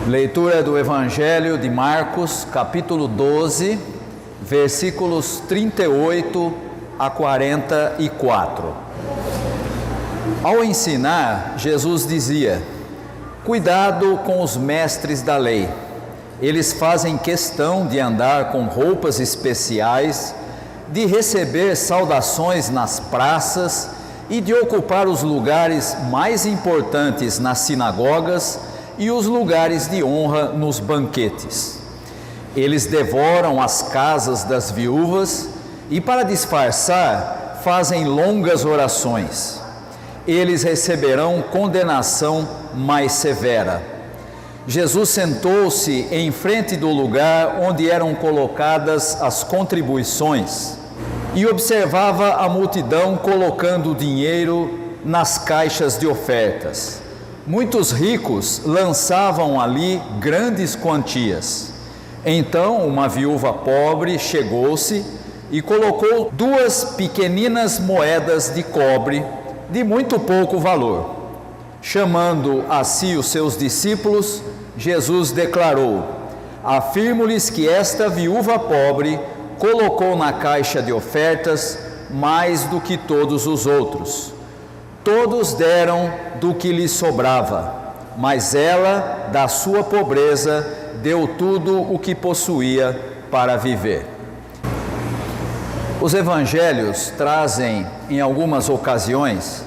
Leitura do Evangelho de Marcos, capítulo 12, versículos 38 a 44. Ao ensinar, Jesus dizia: cuidado com os mestres da lei. Eles fazem questão de andar com roupas especiais, de receber saudações nas praças e de ocupar os lugares mais importantes nas sinagogas e os lugares de honra nos banquetes. Eles devoram as casas das viúvas e, para disfarçar, fazem longas orações. Eles receberão condenação mais severa. Jesus sentou-se em frente do lugar onde eram colocadas as contribuições e observava a multidão colocando dinheiro nas caixas de ofertas. Muitos ricos lançavam ali grandes quantias. Então uma viúva pobre chegou-se e colocou 2 pequeninas moedas de cobre de muito pouco valor. Chamando a si os seus discípulos, Jesus declarou: afirmo-lhes que esta viúva pobre colocou na caixa de ofertas mais do que todos os outros. Todos deram do que lhes sobrava, mas ela, da sua pobreza, deu tudo o que possuía para viver. Os evangelhos trazem, em algumas ocasiões,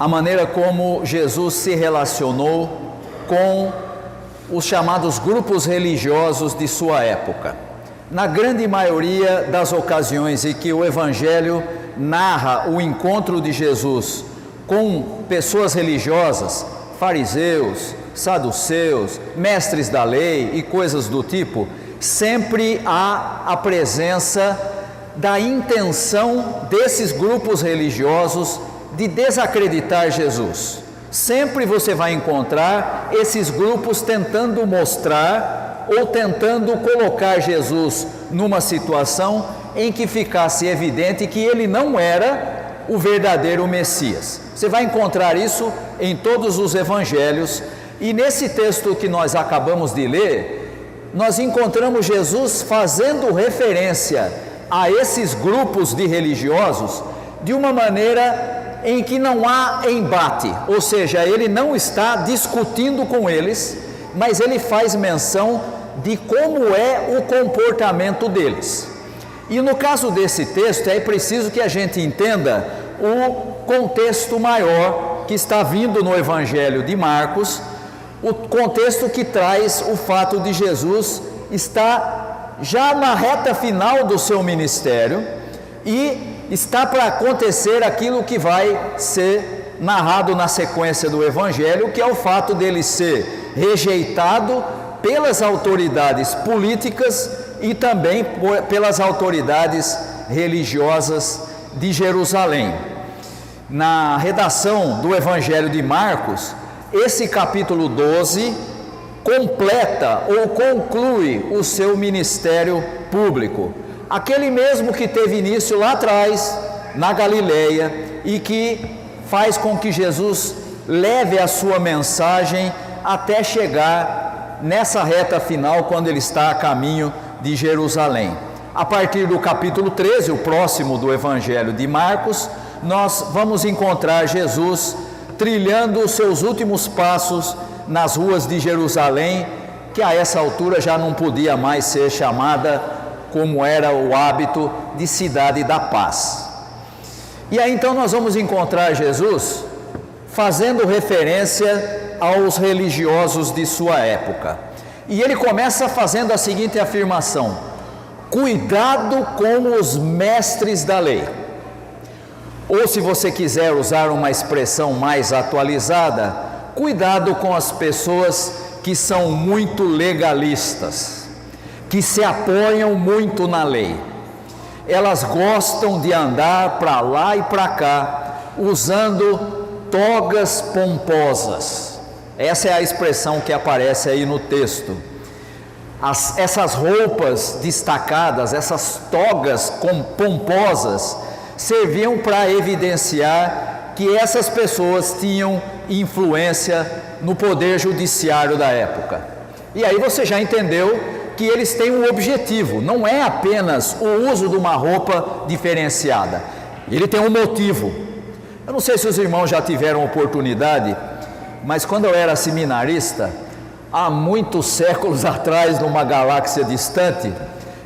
a maneira como Jesus se relacionou com os chamados grupos religiosos de sua época. Na grande maioria das ocasiões em que o Evangelho narra o encontro de Jesus com pessoas religiosas, fariseus, saduceus, mestres da lei e coisas do tipo, sempre há a presença da intenção desses grupos religiosos de desacreditar Jesus. Sempre você vai encontrar esses grupos tentando mostrar ou tentando colocar Jesus numa situação em que ficasse evidente que ele não era o verdadeiro Messias. Você vai encontrar isso em todos os evangelhos, e nesse texto que nós acabamos de ler, nós encontramos Jesus fazendo referência a esses grupos de religiosos de uma maneira em que não há embate, ou seja, ele não está discutindo com eles, mas ele faz menção de como é o comportamento deles. E no caso desse texto é preciso que a gente entenda o contexto maior que está vindo no Evangelho de Marcos, o contexto que traz o fato de Jesus estar já na reta final do seu ministério e está para acontecer aquilo que vai ser narrado na sequência do Evangelho, que é o fato dele ser rejeitado pelas autoridades políticas e também pelas autoridades religiosas de Jerusalém. Na redação do Evangelho de Marcos, esse capítulo 12 completa ou conclui o seu ministério público. Aquele mesmo que teve início lá atrás, na Galileia, e que faz com que Jesus leve a sua mensagem até chegar nessa reta final, quando ele está a caminho de Jerusalém. A partir do capítulo 13, o próximo do Evangelho de Marcos, nós vamos encontrar Jesus trilhando os seus últimos passos nas ruas de Jerusalém, que a essa altura já não podia mais ser chamada, como era o hábito, de cidade da paz. E aí então nós vamos encontrar Jesus fazendo referência aos religiosos de sua época. E ele começa fazendo a seguinte afirmação: cuidado com os mestres da lei. Ou, se você quiser usar uma expressão mais atualizada, cuidado com as pessoas que são muito legalistas, que se apoiam muito na lei. Elas gostam de andar para lá e para cá, usando togas pomposas. Essa é a expressão que aparece aí no texto. Essas roupas destacadas, essas togas pomposas, serviam para evidenciar que essas pessoas tinham influência no poder judiciário da época. E aí você já entendeu que eles têm um objetivo, não é apenas o uso de uma roupa diferenciada, ele tem um motivo. Eu não sei se os irmãos já tiveram oportunidade, mas quando eu era seminarista, há muitos séculos atrás, numa galáxia distante,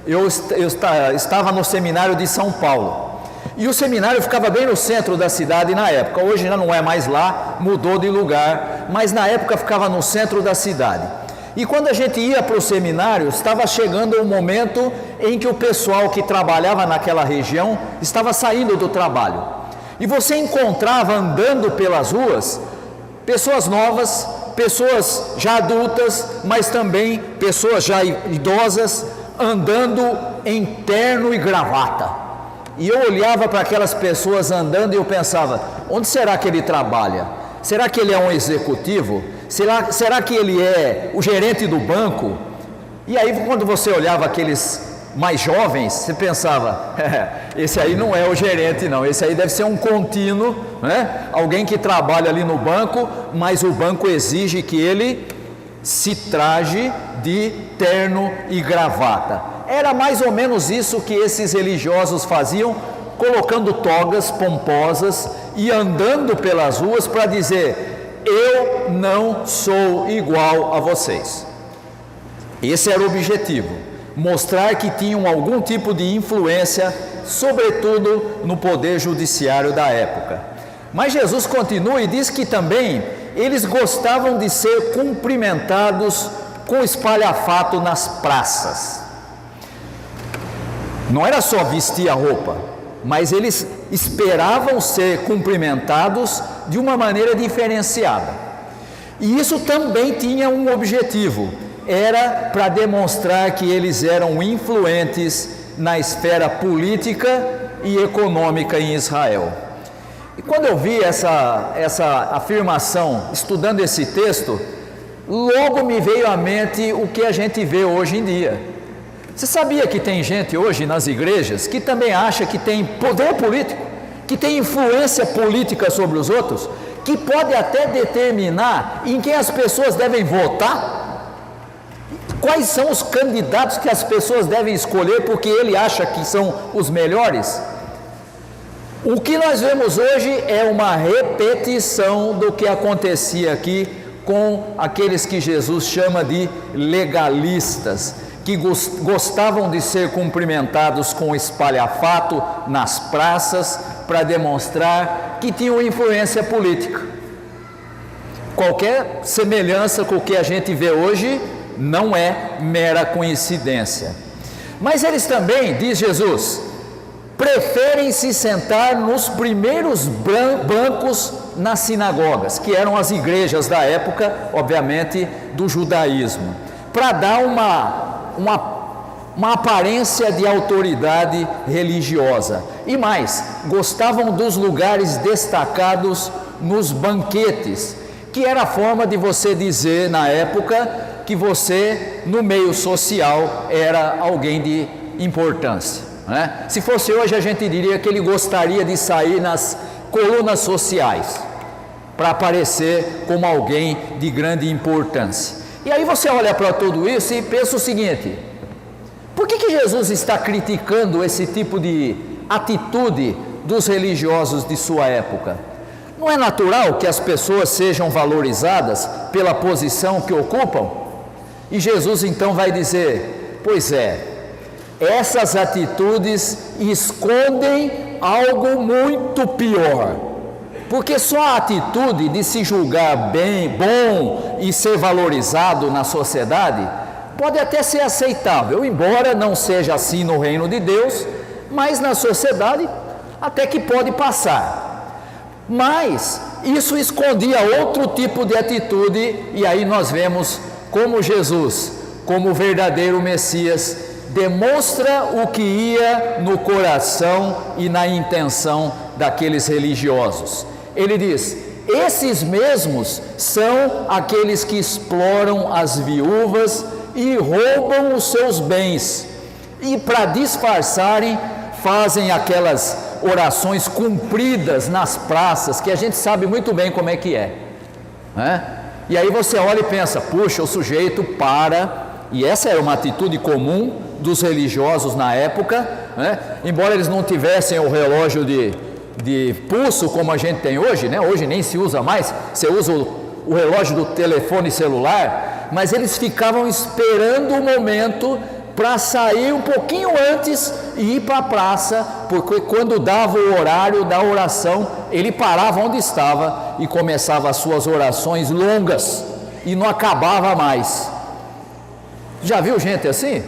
eu estava no seminário de São Paulo, e o seminário ficava bem no centro da cidade na época. Hoje já não é mais lá, mudou de lugar, mas na época ficava no centro da cidade. E quando a gente ia para o seminário, estava chegando um momento em que o pessoal que trabalhava naquela região estava saindo do trabalho. E você encontrava andando pelas ruas pessoas novas, pessoas já adultas, mas também pessoas já idosas, andando em terno e gravata. E eu olhava para aquelas pessoas andando e eu pensava, onde será que ele trabalha? Será que ele é um executivo? Será que ele é o gerente do banco? E aí quando você olhava aqueles mais jovens, você pensava, esse aí não é o gerente não, esse aí deve ser um contínuo, né? Alguém que trabalha ali no banco, mas o banco exige que ele se traje de terno e gravata. Era mais ou menos isso que esses religiosos faziam, colocando togas pomposas e andando pelas ruas para dizer, eu não sou igual a vocês. Esse era o objetivo, mostrar que tinham algum tipo de influência, sobretudo no poder judiciário da época. Mas Jesus continua e diz que também eles gostavam de ser cumprimentados com espalhafato nas praças. Não era só vestir a roupa, mas eles esperavam ser cumprimentados de uma maneira diferenciada. E isso também tinha um objetivo, era para demonstrar que eles eram influentes na esfera política e econômica em Israel. E quando eu vi essa afirmação, estudando esse texto, logo me veio à mente o que a gente vê hoje em dia. Você sabia que tem gente hoje nas igrejas que também acha que tem poder político, que tem influência política sobre os outros, que pode até determinar em quem as pessoas devem votar? Quais são os candidatos que as pessoas devem escolher porque ele acha que são os melhores? O que nós vemos hoje é uma repetição do que acontecia aqui com aqueles que Jesus chama de legalistas, que gostavam de ser cumprimentados com espalhafato nas praças para demonstrar que tinham influência política. Qualquer semelhança com o que a gente vê hoje não é mera coincidência. Mas eles também, diz Jesus, preferem se sentar nos primeiros bancos nas sinagogas, que eram as igrejas da época, obviamente, do judaísmo, para dar uma aparência de autoridade religiosa. E mais, gostavam dos lugares destacados nos banquetes, que era a forma de você dizer na época que você, no meio social, era alguém de importância, né? Se fosse hoje, a gente diria que ele gostaria de sair nas colunas sociais para aparecer como alguém de grande importância. E aí você olha para tudo isso e pensa o seguinte: por que Jesus está criticando esse tipo de atitude dos religiosos de sua época? Não é natural que as pessoas sejam valorizadas pela posição que ocupam? E Jesus então vai dizer: pois é, essas atitudes escondem algo muito pior, porque só a atitude de se julgar bom e ser valorizado na sociedade pode até ser aceitável, embora não seja assim no reino de Deus, mas na sociedade até que pode passar. Mas isso escondia outro tipo de atitude, e aí nós vemos como Jesus, como o verdadeiro Messias, demonstra o que ia no coração e na intenção daqueles religiosos. Ele diz: esses mesmos são aqueles que exploram as viúvas e roubam os seus bens, e para disfarçarem fazem aquelas orações cumpridas nas praças, que a gente sabe muito bem como é que é, né? E aí você olha e pensa, puxa, o sujeito para, e essa era uma atitude comum dos religiosos na época, né? Embora eles não tivessem o relógio de pulso como a gente tem hoje, né? Hoje nem se usa mais, você usa o relógio do telefone celular, mas eles ficavam esperando o momento para sair um pouquinho antes e ir para a praça, porque quando dava o horário da oração, ele parava onde estava e começava as suas orações longas e não acabava mais. Já viu gente assim?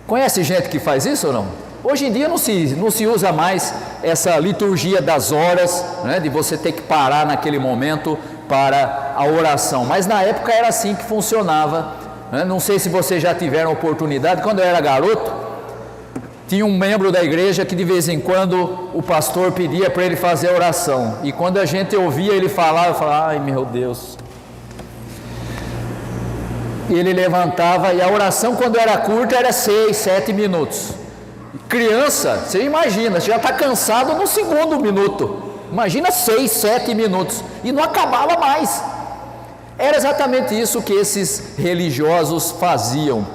Conhece gente que faz isso ou não? Hoje em dia não se usa mais essa liturgia das horas, né, de você ter que parar naquele momento para a oração, mas na época era assim que funcionava, né? Não sei se vocês já tiveram oportunidade. Quando eu era garoto, tinha um membro da igreja que de vez em quando o pastor pedia para ele fazer a oração, e quando a gente ouvia ele falar, eu falava, ai meu Deus. E ele levantava, e a oração, quando era curta, era 6, 7 minutos. Criança, você imagina, você já está cansado no segundo minuto, imagina 6, 7 minutos, e não acabava mais. Era exatamente isso que esses religiosos faziam.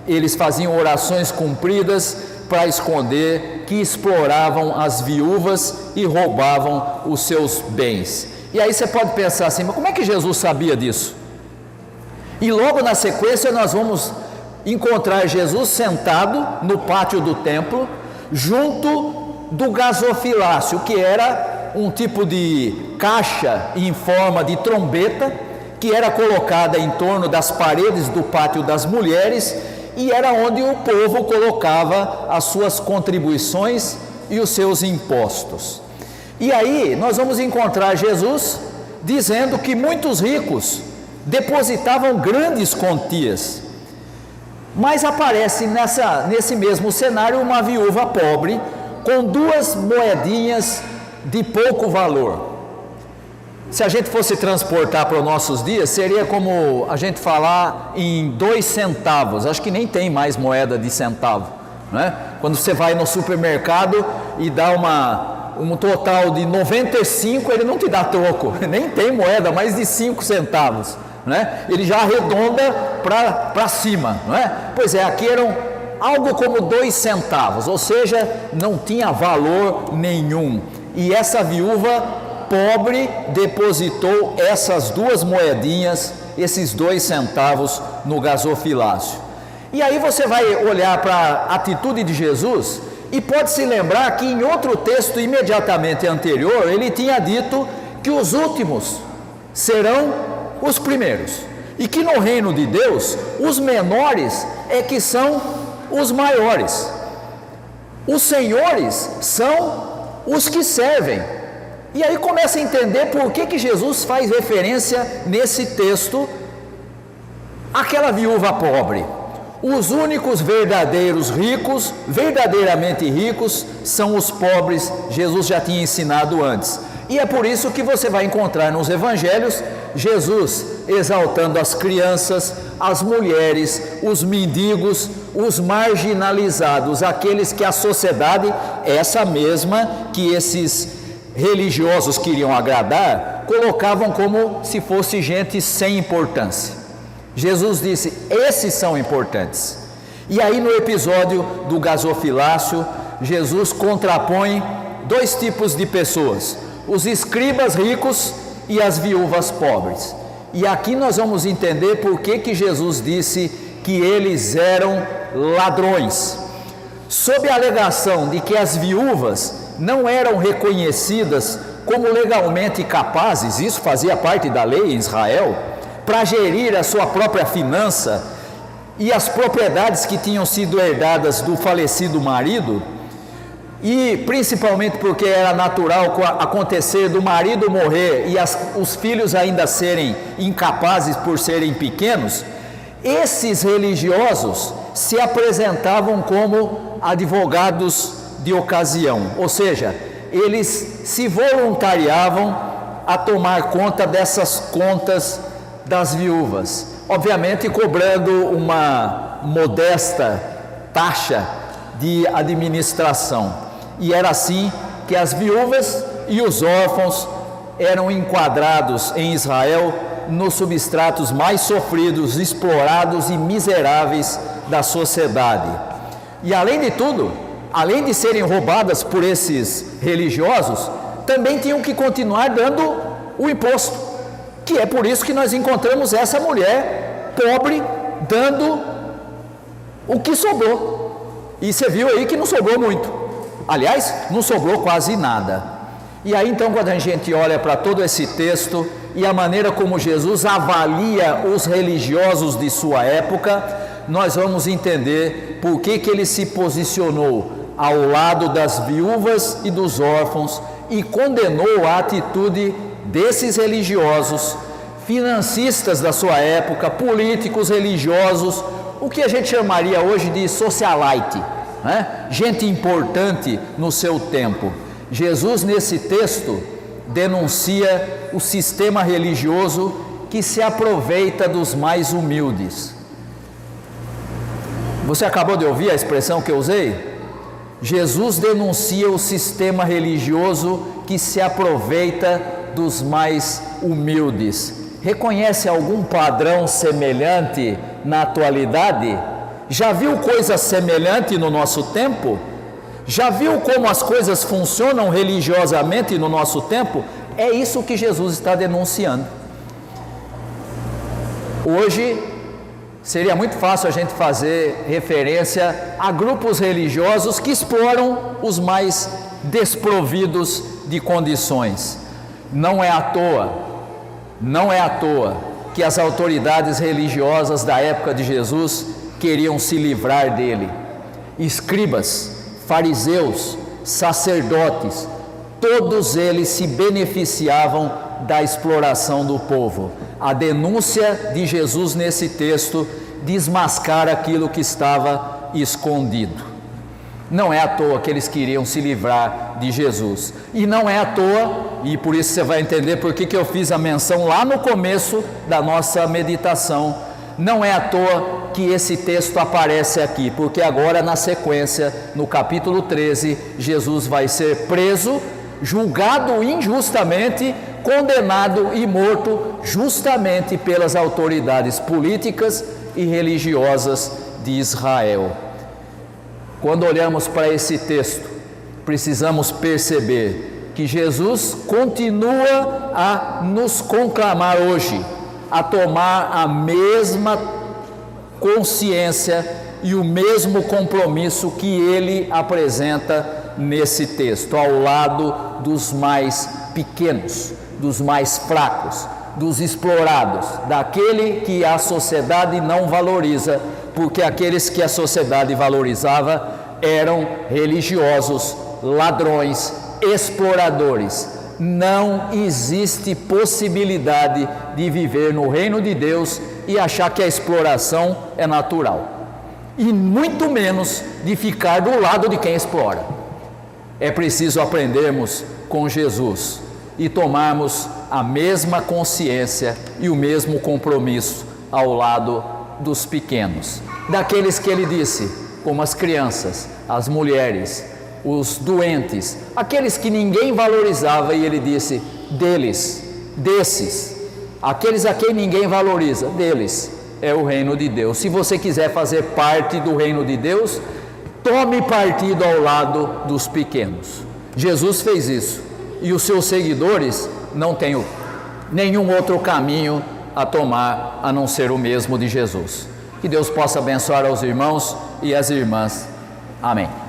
Eles faziam orações compridas para esconder que exploravam as viúvas e roubavam os seus bens. E aí você pode pensar assim, mas como é que Jesus sabia disso? E logo na sequência nós vamos encontrar Jesus sentado no pátio do templo, junto do gasofilácio, que era um tipo de caixa em forma de trombeta, que era colocada em torno das paredes do pátio das mulheres, e era onde o povo colocava as suas contribuições e os seus impostos. E aí nós vamos encontrar Jesus dizendo que muitos ricos depositavam grandes quantias, mas aparece nesse mesmo cenário uma viúva pobre com 2 moedinhas de pouco valor. Se a gente fosse transportar para os nossos dias, seria como a gente falar em 2 centavos, acho que nem tem mais moeda de centavo, né? Quando você vai no supermercado e dá um total de 95, ele não te dá troco, nem tem moeda mais de 5 centavos, né? Ele já arredonda para cima, não é? Pois é, aqui eram algo como 2 centavos, ou seja, não tinha valor nenhum. E essa viúva pobre depositou essas 2 moedinhas, esses 2 centavos no gasofilácio. E aí você vai olhar para a atitude de Jesus e pode se lembrar que em outro texto imediatamente anterior, ele tinha dito que os últimos serão os primeiros, e que no reino de Deus, os menores é que são os maiores. Os senhores são os que servem. E aí começa a entender por que Jesus faz referência nesse texto àquela viúva pobre. Os únicos verdadeiros ricos, verdadeiramente ricos, são os pobres. Jesus já tinha ensinado antes. E é por isso que você vai encontrar nos evangelhos Jesus exaltando as crianças, as mulheres, os mendigos, os marginalizados, aqueles que a sociedade, essa mesma que esses religiosos queriam agradar, colocavam como se fosse gente sem importância. Jesus disse, esses são importantes. E aí no episódio do gasofilácio, Jesus contrapõe 2 tipos de pessoas, os escribas ricos e as viúvas pobres. E aqui nós vamos entender por que Jesus disse que eles eram ladrões. Sob a alegação de que as viúvas não eram reconhecidas como legalmente capazes, isso fazia parte da lei em Israel, para gerir a sua própria finança e as propriedades que tinham sido herdadas do falecido marido, e principalmente porque era natural acontecer do marido morrer e os filhos ainda serem incapazes por serem pequenos, esses religiosos se apresentavam como advogados de ocasião, ou seja, eles se voluntariavam a tomar conta dessas contas das viúvas, obviamente cobrando uma modesta taxa de administração. E era assim que as viúvas e os órfãos eram enquadrados em Israel nos substratos mais sofridos, explorados e miseráveis da sociedade. E além de tudo, além de serem roubadas por esses religiosos, também tinham que continuar dando o imposto, que é por isso que nós encontramos essa mulher pobre dando o que sobrou. E você viu aí que não sobrou muito. Aliás, não sobrou quase nada. E aí então, quando a gente olha para todo esse texto e a maneira como Jesus avalia os religiosos de sua época, nós vamos entender por que ele se posicionou ao lado das viúvas e dos órfãos e condenou a atitude desses religiosos, financistas da sua época, políticos religiosos, o que a gente chamaria hoje de socialite, né? Gente importante no seu tempo. Jesus, nesse texto, denuncia o sistema religioso que se aproveita dos mais humildes. Você acabou de ouvir a expressão que eu usei? Jesus denuncia o sistema religioso que se aproveita dos mais humildes. Reconhece algum padrão semelhante na atualidade? Já viu coisa semelhante no nosso tempo? Já viu como as coisas funcionam religiosamente no nosso tempo? É isso que Jesus está denunciando. Hoje seria muito fácil a gente fazer referência a grupos religiosos que exploram os mais desprovidos de condições. Não é à toa que as autoridades religiosas da época de Jesus queriam se livrar dele. Escribas, fariseus, sacerdotes, todos eles se beneficiavam da exploração do povo. A denúncia de Jesus nesse texto desmascara aquilo que estava escondido. Não é à toa que eles queriam se livrar de Jesus. E não é à toa, e por isso você vai entender por que eu fiz a menção lá no começo da nossa meditação, não é à toa que esse texto aparece aqui, porque agora na sequência, no capítulo 13, Jesus vai ser preso, julgado injustamente, condenado e morto justamente pelas autoridades políticas e religiosas de Israel. Quando olhamos para esse texto, precisamos perceber que Jesus continua a nos conclamar hoje a tomar a mesma consciência e o mesmo compromisso que ele apresenta nesse texto, ao lado dos mais pequenos, dos mais fracos, dos explorados, daquele que a sociedade não valoriza, porque aqueles que a sociedade valorizava eram religiosos, ladrões, exploradores. Não existe possibilidade de viver no reino de Deus e achar que a exploração é natural, e muito menos de ficar do lado de quem explora. É preciso aprendermos com Jesus e tomarmos a mesma consciência e o mesmo compromisso ao lado dos pequenos, daqueles que ele disse, como as crianças, as mulheres, os doentes, aqueles que ninguém valorizava, e ele disse, desses, aqueles a quem ninguém valoriza, deles é o reino de Deus. Se você quiser fazer parte do reino de Deus, tome partido ao lado dos pequenos. Jesus fez isso, e os seus seguidores não têm nenhum outro caminho a tomar a não ser o mesmo de Jesus. Que Deus possa abençoar aos irmãos e às irmãs. Amém.